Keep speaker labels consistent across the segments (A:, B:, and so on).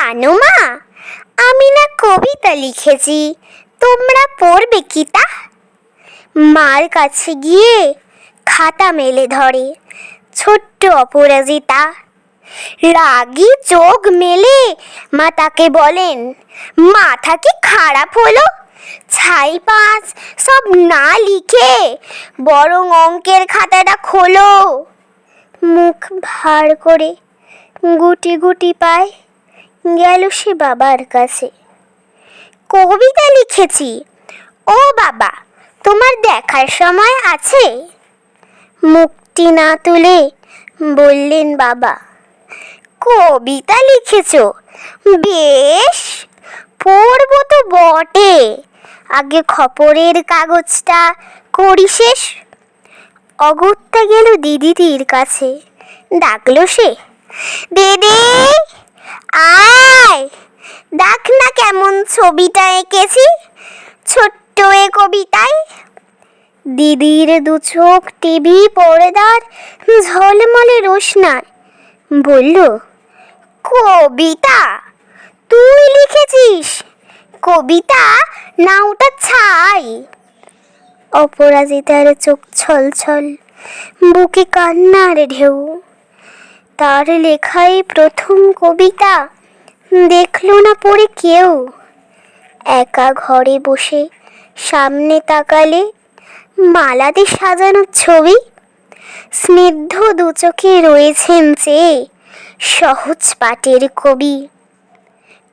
A: জানো মা, আমি না কবিতা লিখেছি, তোমরা পড়বে কি তা? মার কাছে গিয়ে খাতা মেলে ধরে ছোট্ট অপরাজিতা। রাগী চোখ মেলে মা তাকে বলেন, মাথা কি খারাপ হলো? ছাই পাঁচ সব না লিখে বরং অঙ্কের খাতাটা খোলো। মুখ ভার করে গুটি গুটি পায় গেল সে বাবার কাছে। কবিতা লিখেছি, ও বাবা তোমার দেখার সময় আছে? মুখটি না তুলে বললেন বাবা, কবিতা লিখেছ, বেশ, পড়বো তো বটে, আগে খবরের কাগজটা করি শেষ। অগত্যা গেল দিদির কাছে, ডাকলো সে, দিদি আয়, দেখ না কেমন ছবিটা এঁকেছি ছোট্ট এ কবিতায়। দিদির দু চোখ টিভি পর্দার ঝলমলে রোশনায় বলল, কবিতা তুই লিখেছিস? কবিতা না ওটা ছাই। অপরাজিতার চোখ ছলছল, বুকে কান্নার ঢেউ। তার লেখাই প্রথম কবিতা দেখলো না পড়ে কেউ। একা ঘরে বসে সামনে তাকালে মালাতে সাজানো ছবি, স্নিগ্ধ দু চোখে রয়েছেন চেয়ে সহজ পাটের কবি।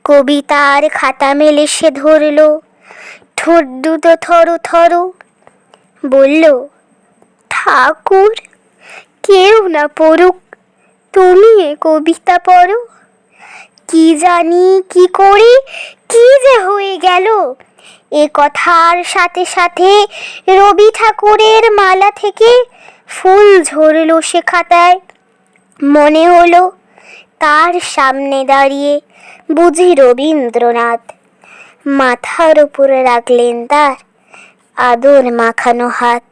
A: কবিতার খাতা মেলে সে ধরল, ঠোঁট দুটো থরো থরো, বলল, ঠাকুর কেউ না পড়ুক, তুমি এ কবিতা পড়ো। কি জানি কি করে কি যে হয়ে গেল, এ কথার সাথে সাথে রবি ঠাকুরের মালা থেকে ফুল ঝরল সে খাতায়। মনে হলো তার সামনে দাঁড়িয়ে বুঝি রবীন্দ্রনাথ। মাথার উপরে রাখলেন তার আদর মাখানো হাত।